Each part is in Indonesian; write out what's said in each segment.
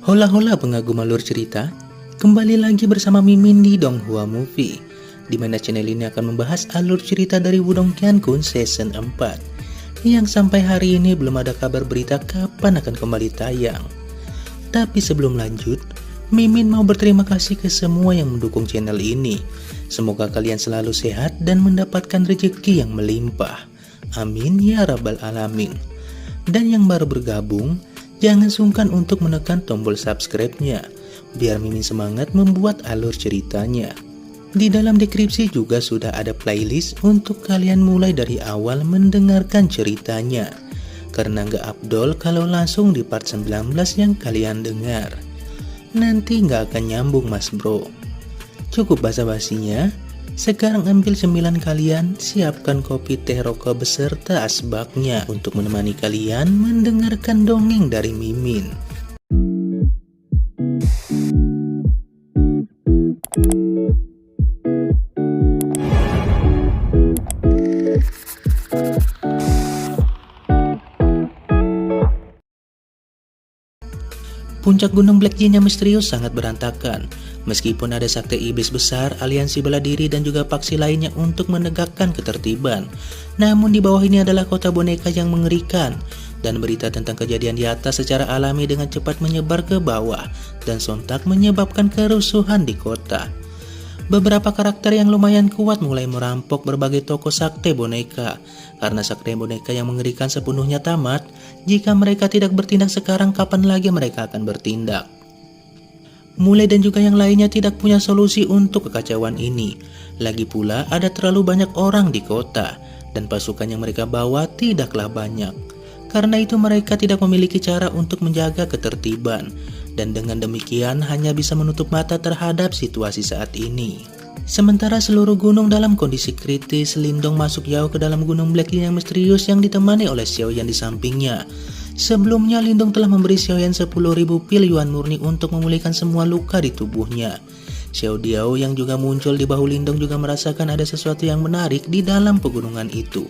Hola-hola pengagum alur cerita, kembali lagi bersama Mimin di Donghua Movie, di mana channel ini akan membahas alur cerita dari Wudong Qiankun Season 4, yang sampai hari ini belum ada kabar berita kapan akan kembali tayang. Tapi sebelum lanjut, Mimin mau berterima kasih ke semua yang mendukung channel ini. Semoga kalian selalu sehat dan mendapatkan rezeki yang melimpah. Amin ya rabbal alamin. Dan yang baru bergabung, jangan sungkan untuk menekan tombol subscribe-nya, biar Mimin semangat membuat alur ceritanya. Di dalam deskripsi juga sudah ada playlist untuk kalian mulai dari awal mendengarkan ceritanya, karena nggak afdol kalau langsung di part 19 yang kalian dengar. Nanti nggak akan nyambung mas bro. Cukup basa-basinya, sekarang ambil cemilan kalian, siapkan kopi teh rokok beserta asbaknya untuk menemani kalian mendengarkan dongeng dari Mimin. Puncak Gunung Black Yin yang misterius sangat berantakan. Meskipun ada sakte iblis besar, aliansi bela diri dan juga paksi lainnya untuk menegakkan ketertiban, namun di bawah ini adalah kota boneka yang mengerikan, dan berita tentang kejadian di atas secara alami dengan cepat menyebar ke bawah dan sontak menyebabkan kerusuhan di kota. Beberapa karakter yang lumayan kuat mulai merampok berbagai toko sakte boneka, karena sakte boneka yang mengerikan sepenuhnya tamat. Jika mereka tidak bertindak sekarang, kapan lagi mereka akan bertindak? Mulai dan juga yang lainnya tidak punya solusi untuk kekacauan ini. Lagi pula ada terlalu banyak orang di kota, dan pasukan yang mereka bawa tidaklah banyak. Karena itu mereka tidak memiliki cara untuk menjaga ketertiban, dan dengan demikian hanya bisa menutup mata terhadap situasi saat ini. Sementara seluruh gunung dalam kondisi kritis, Lindong masuk jauh ke dalam gunung Black Yin yang misterius yang ditemani oleh Xiaoyan di sampingnya. Sebelumnya Lindong telah memberi Xiaoyan 10.000 pil yuan murni untuk memulihkan semua luka di tubuhnya. Xiao Diao yang juga muncul di bahu Lindong juga merasakan ada sesuatu yang menarik di dalam pegunungan itu.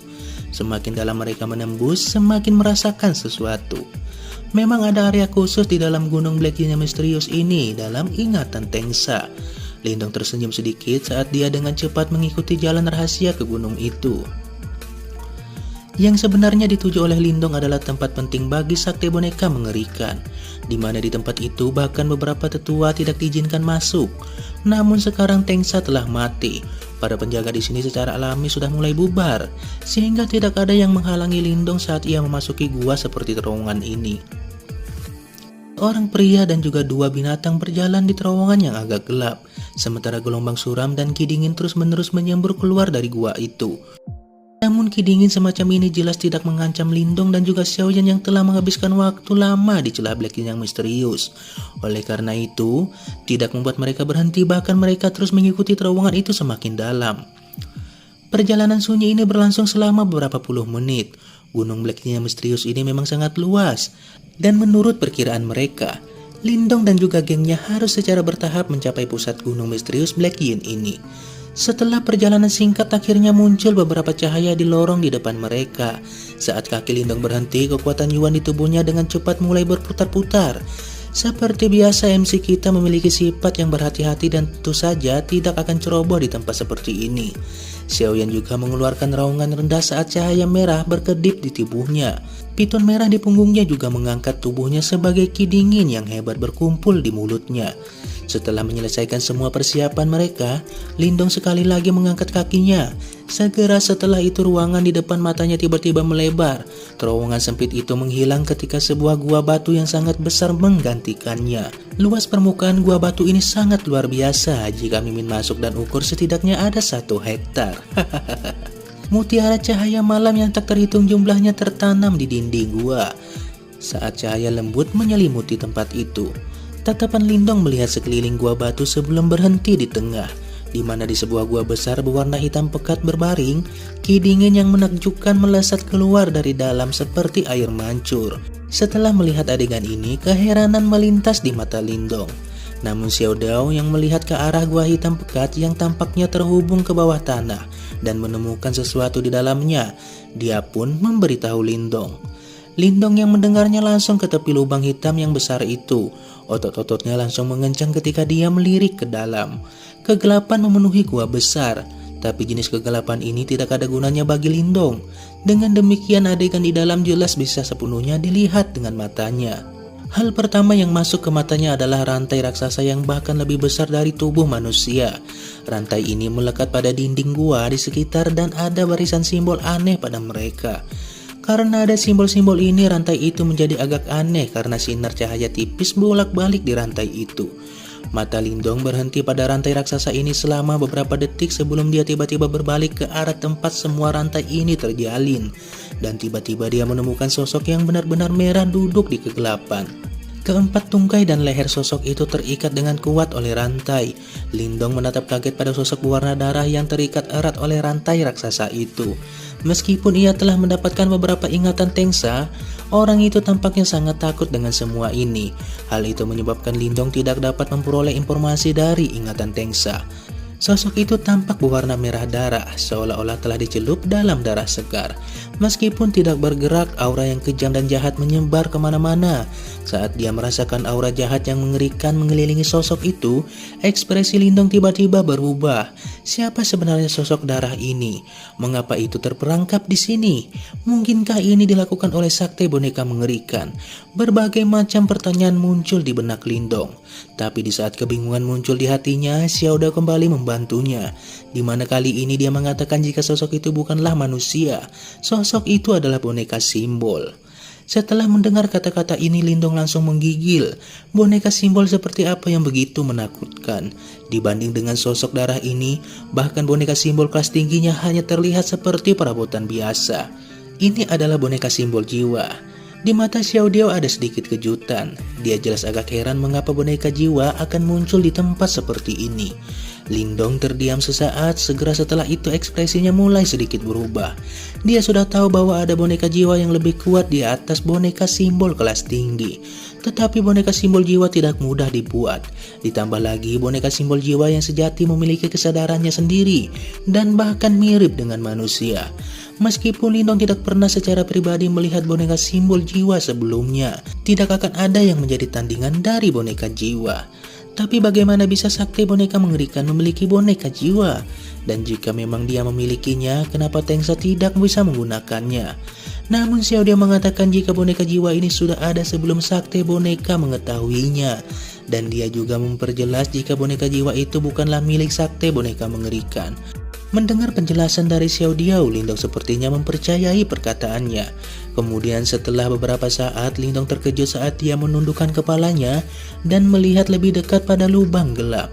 Semakin dalam mereka menembus, semakin merasakan sesuatu. Memang ada area khusus di dalam gunung Black Yin yang misterius ini dalam ingatan Tengsa. Lindong tersenyum sedikit saat dia dengan cepat mengikuti jalan rahasia ke gunung itu. Yang sebenarnya dituju oleh Lindong adalah tempat penting bagi sakte boneka mengerikan, di mana di tempat itu bahkan beberapa tetua tidak diizinkan masuk. Namun sekarang Tengsa telah mati. Para penjaga di sini secara alami sudah mulai bubar, sehingga tidak ada yang menghalangi Lindong saat ia memasuki gua seperti terowongan ini. Orang pria dan juga dua binatang berjalan di terowongan yang agak gelap, sementara gelombang suram dan ki dingin terus-menerus menyembur keluar dari gua itu. Namun ki dingin semacam ini jelas tidak mengancam Lindong dan juga Xiaoyan yang telah menghabiskan waktu lama di celah Black Yin yang misterius. Oleh karena itu, tidak membuat mereka berhenti, bahkan mereka terus mengikuti terowongan itu semakin dalam. Perjalanan sunyi ini berlangsung selama beberapa puluh menit. Gunung Black Yin yang misterius ini memang sangat luas, dan menurut perkiraan mereka, Lindong dan juga gengnya harus secara bertahap mencapai pusat gunung misterius Black Yin ini. Setelah perjalanan singkat, akhirnya muncul beberapa cahaya di lorong di depan mereka. Saat kaki Lindong berhenti, kekuatan Yuan di tubuhnya dengan cepat mulai berputar-putar. Seperti biasa, MC kita memiliki sifat yang berhati-hati dan tentu saja tidak akan ceroboh di tempat seperti ini. Xiaoyan juga mengeluarkan raungan rendah saat cahaya merah berkedip di tubuhnya. Piton merah di punggungnya juga mengangkat tubuhnya sebagai ki dingin yang hebat berkumpul di mulutnya. Setelah menyelesaikan semua persiapan mereka, Lindong sekali lagi mengangkat kakinya. Segera setelah itu ruangan di depan matanya tiba-tiba melebar. Terowongan sempit itu menghilang ketika sebuah gua batu yang sangat besar menggantikannya. Luas permukaan gua batu ini sangat luar biasa. Jika Mimin masuk dan ukur, setidaknya ada 1 hektar. Mutiara cahaya malam yang tak terhitung jumlahnya tertanam di dinding gua. Saat cahaya lembut menyelimuti tempat itu, tatapan Lindong melihat sekeliling gua batu sebelum berhenti di tengah, di mana di sebuah gua besar berwarna hitam pekat berbaring, ki dingin yang menakjubkan melesat keluar dari dalam seperti air mancur. Setelah melihat adegan ini, keheranan melintas di mata Lindong. Namun Xiao Dao yang melihat ke arah gua hitam pekat yang tampaknya terhubung ke bawah tanah dan menemukan sesuatu di dalamnya, dia pun memberitahu Lindong. Lindong yang mendengarnya langsung ke tepi lubang hitam yang besar itu. Otot-ototnya langsung mengencang ketika dia melirik ke dalam. Kegelapan memenuhi gua besar, tapi jenis kegelapan ini tidak ada gunanya bagi Lindong. Dengan demikian adegan di dalam jelas bisa sepenuhnya dilihat dengan matanya. Hal pertama yang masuk ke matanya adalah rantai raksasa yang bahkan lebih besar dari tubuh manusia. Rantai ini melekat pada dinding gua di sekitar dan ada barisan simbol aneh pada mereka. Karena ada simbol-simbol ini, rantai itu menjadi agak aneh karena sinar cahaya tipis bolak-balik di rantai itu. Mata Lindong berhenti pada rantai raksasa ini selama beberapa detik sebelum dia tiba-tiba berbalik ke arah tempat semua rantai ini terjalin. Dan tiba-tiba dia menemukan sosok yang benar-benar merah duduk di kegelapan. Keempat tungkai dan leher sosok itu terikat dengan kuat oleh rantai. Lindong menatap kaget pada sosok berwarna darah yang terikat erat oleh rantai raksasa itu. Meskipun ia telah mendapatkan beberapa ingatan Tengsa, orang itu tampaknya sangat takut dengan semua ini. Hal itu menyebabkan Lindong tidak dapat memperoleh informasi dari ingatan Tengsa. Sosok itu tampak berwarna merah darah, seolah-olah telah dicelup dalam darah segar. Meskipun tidak bergerak, aura yang kejam dan jahat menyebar kemana-mana. Saat dia merasakan aura jahat yang mengerikan mengelilingi sosok itu, ekspresi Lindong tiba-tiba berubah. Siapa sebenarnya sosok darah ini? Mengapa itu terperangkap di sini? Mungkinkah ini dilakukan oleh sakti boneka mengerikan? Berbagai macam pertanyaan muncul di benak Lindong. Tapi di saat kebingungan muncul di hatinya, Xiao Dao kembali membantunya. Di mana kali ini dia mengatakan jika sosok itu bukanlah manusia, sosok itu adalah boneka simbol. Setelah mendengar kata-kata ini, Lindong langsung menggigil. Boneka simbol seperti apa yang begitu menakutkan? Dibanding dengan sosok darah ini, bahkan boneka simbol kelas tingginya hanya terlihat seperti perabotan biasa. Ini adalah boneka simbol jiwa. Di mata Xiao Dao ada sedikit kejutan. Dia jelas agak heran mengapa boneka jiwa akan muncul di tempat seperti ini. Lindong terdiam sesaat, segera setelah itu ekspresinya mulai sedikit berubah. Dia sudah tahu bahwa ada boneka jiwa yang lebih kuat di atas boneka simbol kelas tinggi. Tetapi boneka simbol jiwa tidak mudah dibuat. Ditambah lagi boneka simbol jiwa yang sejati memiliki kesadarannya sendiri dan bahkan mirip dengan manusia. Meskipun Lindong tidak pernah secara pribadi melihat boneka simbol jiwa sebelumnya, tidak akan ada yang menjadi tandingan dari boneka jiwa. Tapi bagaimana bisa sakti boneka mengerikan memiliki boneka jiwa? Dan jika memang dia memilikinya, kenapa Tengsa tidak bisa menggunakannya? Namun Xiao Dao mengatakan jika boneka jiwa ini sudah ada sebelum sakti boneka mengetahuinya. Dan dia juga memperjelas jika boneka jiwa itu bukanlah milik sakti boneka mengerikan. Mendengar penjelasan dari Xiao Dao, Lindong sepertinya mempercayai perkataannya. Kemudian setelah beberapa saat, Lindong terkejut saat dia menundukkan kepalanya dan melihat lebih dekat pada lubang gelap.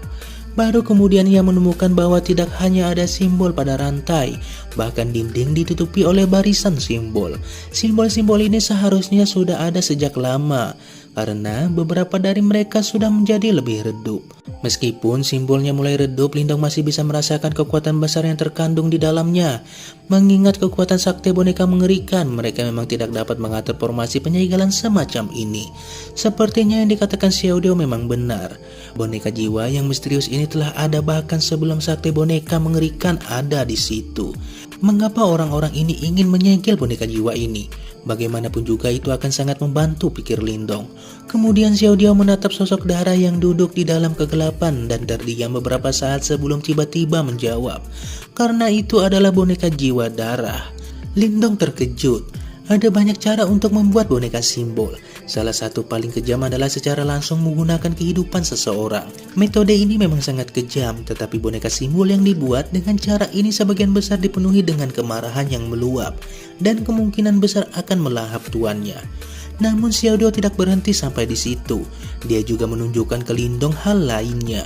Baru kemudian ia menemukan bahwa tidak hanya ada simbol pada rantai, bahkan dinding ditutupi oleh barisan simbol. Simbol-simbol ini seharusnya sudah ada sejak lama, karena beberapa dari mereka sudah menjadi lebih redup. Meskipun simbolnya mulai redup, Lindong masih bisa merasakan kekuatan besar yang terkandung di dalamnya. Mengingat kekuatan sakti boneka mengerikan, mereka memang tidak dapat mengatur formasi penyegalan semacam ini. Sepertinya yang dikatakan Xiao Dao memang benar. Boneka jiwa yang misterius ini telah ada bahkan sebelum sakti boneka mengerikan ada di situ. Mengapa orang-orang ini ingin menyegel boneka jiwa ini? Bagaimanapun juga itu akan sangat membantu, pikir Lindong. Kemudian Xiao Dao menatap sosok darah yang duduk di dalam kegelapan dan terdiam beberapa saat sebelum tiba-tiba menjawab. Karena itu adalah boneka jiwa darah. Lindong terkejut. Ada banyak cara untuk membuat boneka simbol. Salah satu paling kejam adalah secara langsung menggunakan kehidupan seseorang. Metode ini memang sangat kejam, tetapi boneka simbol yang dibuat dengan cara ini sebagian besar dipenuhi dengan kemarahan yang meluap dan kemungkinan besar akan melahap tuannya. Namun Xiao Dao tidak berhenti sampai di situ. Dia juga menunjukkan ke Lindong hal lainnya.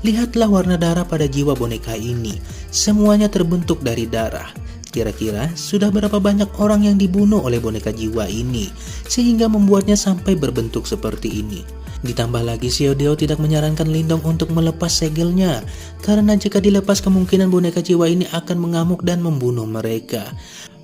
Lihatlah warna darah pada jiwa boneka ini. Semuanya terbentuk dari darah. Kira-kira sudah berapa banyak orang yang dibunuh oleh boneka jiwa ini sehingga membuatnya sampai berbentuk seperti ini. Ditambah lagi Xiao Dao tidak menyarankan Lindong untuk melepas segelnya, karena jika dilepas kemungkinan boneka jiwa ini akan mengamuk dan membunuh mereka.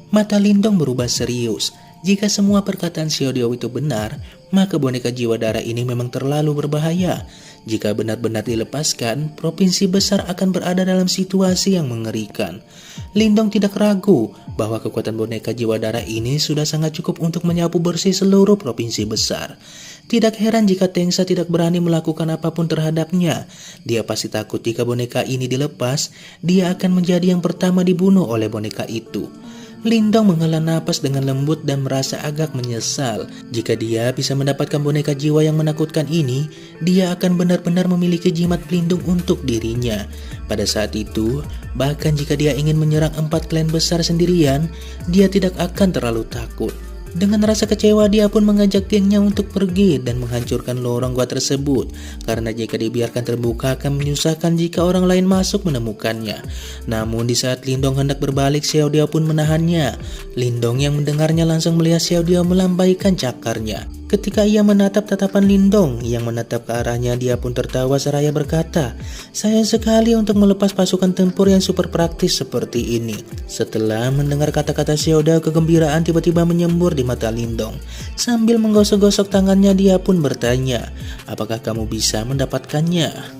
Mata Lindong berubah serius. Jika semua perkataan Xiao Dao itu benar, maka boneka jiwa darah ini memang terlalu berbahaya. Jika benar-benar dilepaskan, provinsi besar akan berada dalam situasi yang mengerikan. Lindong tidak ragu bahwa kekuatan boneka jiwa darah ini sudah sangat cukup untuk menyapu bersih seluruh provinsi besar. Tidak heran jika Tengsa tidak berani melakukan apapun terhadapnya. Dia pasti takut jika boneka ini dilepas, dia akan menjadi yang pertama dibunuh oleh boneka itu. Lindong menghela napas dengan lembut dan merasa agak menyesal. Jika dia bisa mendapatkan boneka jiwa yang menakutkan ini, dia akan benar-benar memiliki jimat pelindung untuk dirinya. Pada saat itu, bahkan jika dia ingin menyerang 4 klan besar sendirian, dia tidak akan terlalu takut. Dengan rasa kecewa, dia pun mengajak gengnya untuk pergi dan menghancurkan lorong gua tersebut. Karena jika dibiarkan terbuka akan menyusahkan jika orang lain masuk menemukannya. Namun di saat Lindong hendak berbalik, Xiao Diao pun menahannya. Lindong yang mendengarnya langsung melihat Xiao Diao melambaikan cakarnya. Ketika ia menatap tatapan Lindong yang menatap ke arahnya, dia pun tertawa seraya berkata, "Sayang sekali untuk melepas pasukan tempur yang super praktis seperti ini." Setelah mendengar kata-kata Xiao Diao, kegembiraan tiba-tiba menyembur di mata Lindong. Sambil menggosok-gosok tangannya, dia pun bertanya, "Apakah kamu bisa mendapatkannya?"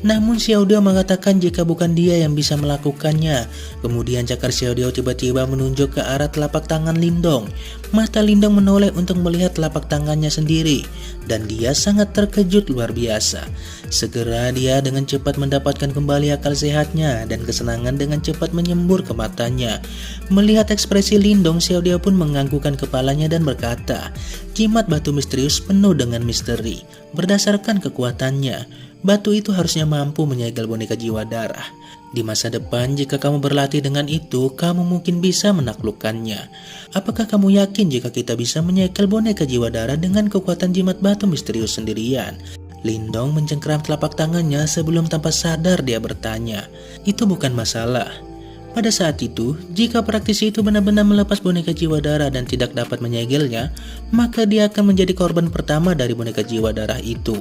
Namun Xiao Diao mengatakan jika bukan dia yang bisa melakukannya. Kemudian cakar Xiao Diao tiba-tiba menunjuk ke arah telapak tangan Lindong. Mata Lindong menoleh untuk melihat telapak tangannya sendiri, dan dia sangat terkejut luar biasa. Segera dia dengan cepat mendapatkan kembali akal sehatnya dan kesenangan dengan cepat menyembur ke matanya. Melihat ekspresi Lindong, Xiao Diao pun menganggukkan kepalanya dan berkata, "Jimat batu misterius penuh dengan misteri. Berdasarkan kekuatannya, batu itu harusnya mampu menyegel boneka jiwa darah. Di masa depan, jika kamu berlatih dengan itu, kamu mungkin bisa menaklukkannya. Apakah kamu yakin jika kita bisa menyegel boneka jiwa darah dengan kekuatan jimat batu misterius sendirian?" Lindong mencengkeram telapak tangannya sebelum tanpa sadar dia bertanya, "Itu bukan masalah." Pada saat itu, jika praktisi itu benar-benar melepas boneka jiwa darah dan tidak dapat menyegelnya, maka dia akan menjadi korban pertama dari boneka jiwa darah itu.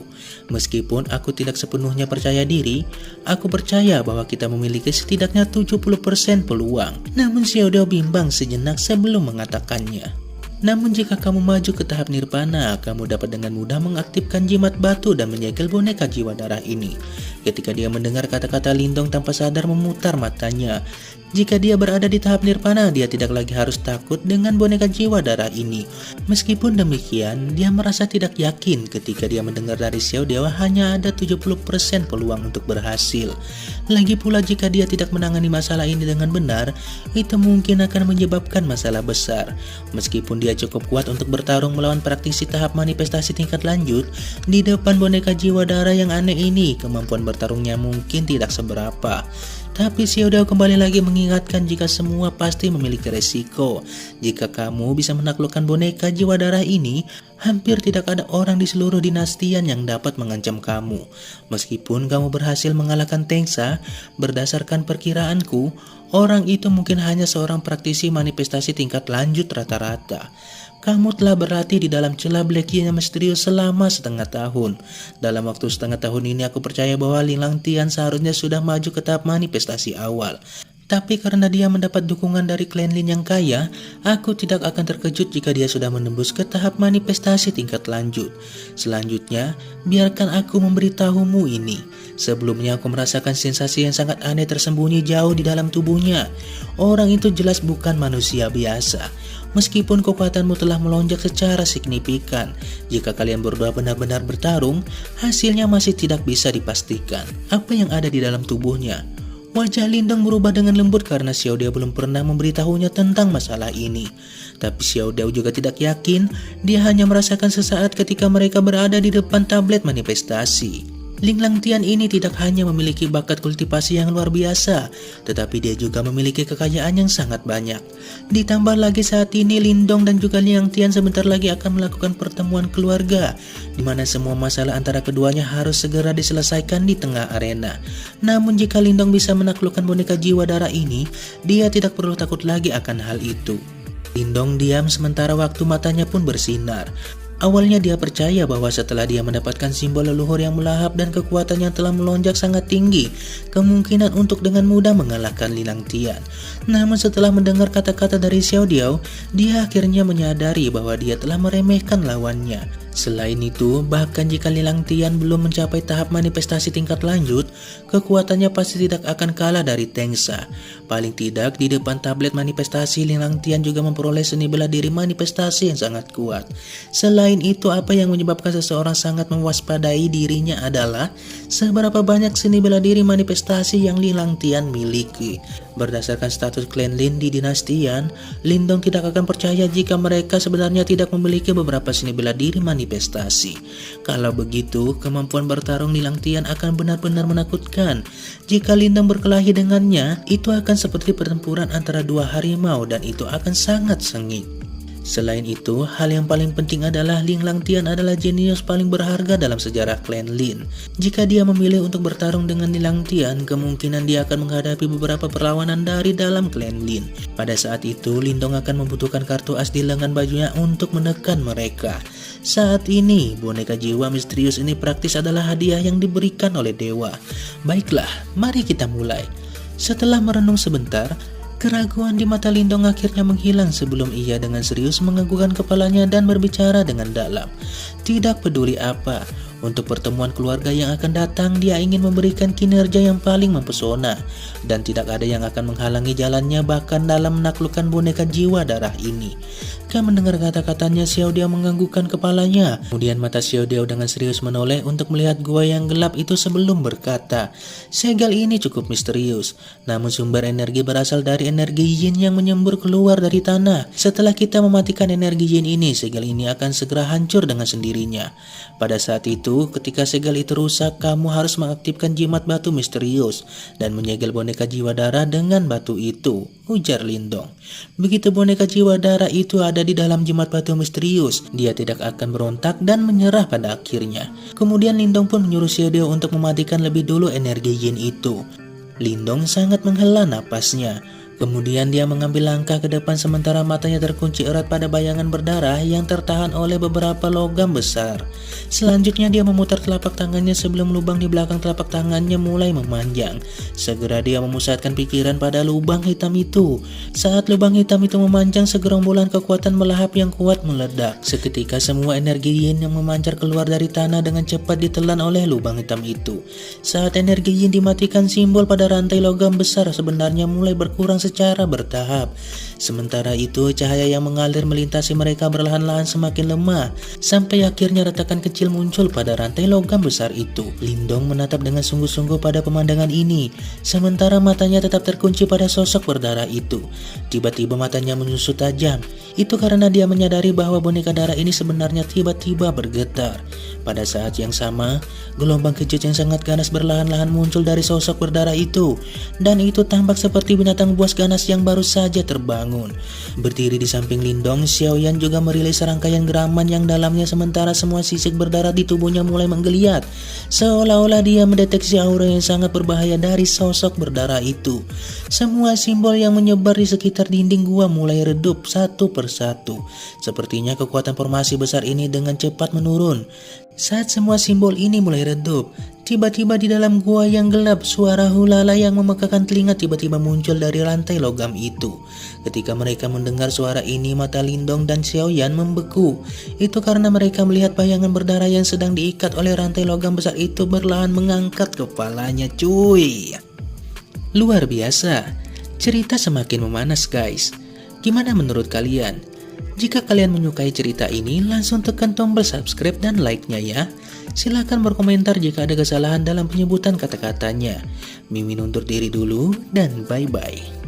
Meskipun aku tidak sepenuhnya percaya diri, aku percaya bahwa kita memiliki setidaknya 70% peluang. Namun Xiao Diao bimbang sejenak sebelum mengatakannya. Namun jika kamu maju ke tahap nirvana, kamu dapat dengan mudah mengaktifkan jimat batu dan menyegel boneka jiwa darah ini. Ketika dia mendengar kata-kata Lindong, tanpa sadar memutar matanya. Jika dia berada di tahap nirvana, dia tidak lagi harus takut dengan boneka jiwa darah ini. Meskipun demikian, dia merasa tidak yakin ketika dia mendengar dari Xiao Diao hanya ada 70% peluang untuk berhasil. Lagi pula jika dia tidak menangani masalah ini dengan benar, itu mungkin akan menyebabkan masalah besar. Meskipun dia cukup kuat untuk bertarung melawan praktisi tahap manifestasi tingkat lanjut, di depan boneka jiwa darah yang aneh ini, kemampuan bertarungnya mungkin tidak seberapa. Tapi Xiao Diao kembali lagi mengingatkan jika semua pasti memiliki resiko. Jika kamu bisa menaklukkan boneka jiwa darah ini, hampir tidak ada orang di seluruh dinastian yang dapat mengancam kamu. Meskipun kamu berhasil mengalahkan Tengsa, berdasarkan perkiraanku, orang itu mungkin hanya seorang praktisi manifestasi tingkat lanjut rata-rata. Kamu telah berlatih di dalam celah Black Yi yang misterius selama setengah tahun. Dalam waktu setengah tahun ini aku percaya bahwa Ling Langtian seharusnya sudah maju ke tahap manifestasi awal. Tapi karena dia mendapat dukungan dari klan Lin yang kaya, aku tidak akan terkejut jika dia sudah menembus ke tahap manifestasi tingkat lanjut. Selanjutnya, biarkan aku memberitahumu ini. Sebelumnya aku merasakan sensasi yang sangat aneh tersembunyi jauh di dalam tubuhnya. Orang itu jelas bukan manusia biasa. Meskipun kekuatanmu telah melonjak secara signifikan, jika kalian berdua benar-benar bertarung, hasilnya masih tidak bisa dipastikan. Apa yang ada di dalam tubuhnya? Wajah Lindong berubah dengan lembut karena Xiao Diao belum pernah memberitahunya tentang masalah ini. Tapi Xiao Diao juga tidak yakin, dia hanya merasakan sesaat ketika mereka berada di depan tablet manifestasi. Ling Langtian ini tidak hanya memiliki bakat kultivasi yang luar biasa, tetapi dia juga memiliki kekayaan yang sangat banyak. Ditambah lagi saat ini Lindong dan juga Ling Langtian sebentar lagi akan melakukan pertemuan keluarga, di mana semua masalah antara keduanya harus segera diselesaikan di tengah arena. Namun jika Lindong bisa menaklukkan boneka jiwa darah ini, dia tidak perlu takut lagi akan hal itu. Lindong diam sementara waktu matanya pun bersinar. Awalnya dia percaya bahwa setelah dia mendapatkan simbol leluhur yang melahap dan kekuatan yang telah melonjak sangat tinggi, kemungkinan untuk dengan mudah mengalahkan Ling Langtian. Namun setelah mendengar kata-kata dari Xiao Diao, dia akhirnya menyadari bahwa dia telah meremehkan lawannya. Selain itu, bahkan jika Lilang Tian belum mencapai tahap manifestasi tingkat lanjut, kekuatannya pasti tidak akan kalah dari Tengsa. Paling tidak di depan tablet manifestasi, Lilang Tian juga memperoleh seni bela diri manifestasi yang sangat kuat. Selain itu, apa yang menyebabkan seseorang sangat mewaspadai dirinya adalah seberapa banyak seni bela diri manifestasi yang Lilang Tian miliki. Berdasarkan status klan Lin di dinasti Yan, Lindong tidak akan percaya jika mereka sebenarnya tidak memiliki beberapa seni bela diri manifestasi. Kalau begitu, kemampuan bertarung Lilang Tian akan benar-benar menakutkan. Jika Lindong berkelahi dengannya, itu akan seperti pertempuran antara dua harimau dan itu akan sangat sengit. Selain itu, hal yang paling penting adalah Lilang Tian adalah jenius paling berharga dalam sejarah klan Lin. Jika dia memilih untuk bertarung dengan Lilang Tian, kemungkinan dia akan menghadapi beberapa perlawanan dari dalam klan Lin. Pada saat itu, Lindong akan membutuhkan kartu as di lengan bajunya untuk menekan mereka. Saat ini, boneka jiwa misterius ini praktis adalah hadiah yang diberikan oleh dewa. Baiklah, mari kita mulai. Setelah merenung sebentar, keraguan di mata Lindong akhirnya menghilang sebelum ia dengan serius menganggukkan kepalanya dan berbicara dengan dalam. Tidak peduli apa, untuk pertemuan keluarga yang akan datang dia ingin memberikan kinerja yang paling mempesona. Dan tidak ada yang akan menghalangi jalannya bahkan dalam menaklukkan boneka jiwa darah ini. Ketika mendengar kata-katanya, Xiao Diao menganggukkan kepalanya. Kemudian mata Xiao Diao dengan serius menoleh untuk melihat gua yang gelap itu sebelum berkata, segel ini cukup misterius, namun sumber energi berasal dari energi yin yang menyembur keluar dari tanah. Setelah kita mematikan energi yin ini, segel ini akan segera hancur dengan sendirinya. Pada saat itu, ketika segel itu rusak, kamu harus mengaktifkan jimat batu misterius dan menyegel boneka jiwa darah dengan batu itu, ujar Lindong. Begitu boneka jiwa darah itu ada di dalam jimat batu misterius, dia tidak akan berontak dan menyerah pada akhirnya. Kemudian Lindong pun menyuruh Xiao Diao untuk mematikan lebih dulu energi yin itu. Lindong sangat menghela napasnya. Kemudian dia mengambil langkah ke depan sementara matanya terkunci erat pada bayangan berdarah yang tertahan oleh beberapa logam besar. Selanjutnya dia memutar telapak tangannya sebelum lubang di belakang telapak tangannya mulai memanjang. Segera dia memusatkan pikiran pada lubang hitam itu. Saat lubang hitam itu memanjang, segerombolan kekuatan melahap yang kuat meledak. Seketika semua energi yin yang memancar keluar dari tanah dengan cepat ditelan oleh lubang hitam itu. Saat energi yin dimatikan, simbol pada rantai logam besar sebenarnya mulai berkurang secara bertahap. Sementara itu, cahaya yang mengalir melintasi mereka berlahan-lahan semakin lemah, sampai akhirnya retakan kecil muncul pada rantai logam besar itu. Lindong menatap dengan sungguh-sungguh pada pemandangan ini, sementara matanya tetap terkunci pada sosok berdarah itu. Tiba-tiba matanya menyusut tajam. Itu karena dia menyadari bahwa boneka darah ini sebenarnya tiba-tiba bergetar. Pada saat yang sama, gelombang kejut yang sangat ganas berlahan-lahan muncul dari sosok berdarah itu, dan itu tampak seperti binatang buas ganas yang baru saja terbangun. Berdiri di samping Lindong, Xiao Yan juga merilis serangkaian geraman yang dalamnya, sementara semua sisik berdarah di tubuhnya mulai menggeliat, seolah-olah dia mendeteksi aura yang sangat berbahaya dari sosok berdarah itu. Semua simbol yang menyebar di sekitar dinding gua mulai redup satu persatu. Sepertinya kekuatan formasi besar ini dengan cepat menurun. Saat semua simbol ini mulai redup, tiba-tiba di dalam gua yang gelap, suara hulala yang memekakan telinga tiba-tiba muncul dari rantai logam itu. Ketika mereka mendengar suara ini, mata Lindong dan Xiao Yan membeku. Itu karena mereka melihat bayangan berdarah yang sedang diikat oleh rantai logam besar itu berlahan mengangkat kepalanya, cuy. Luar biasa, cerita semakin memanas guys. Gimana menurut kalian? Jika kalian menyukai cerita ini, langsung tekan tombol subscribe dan like-nya ya. Silahkan berkomentar jika ada kesalahan dalam penyebutan kata-katanya. Mimin undur diri dulu dan bye-bye.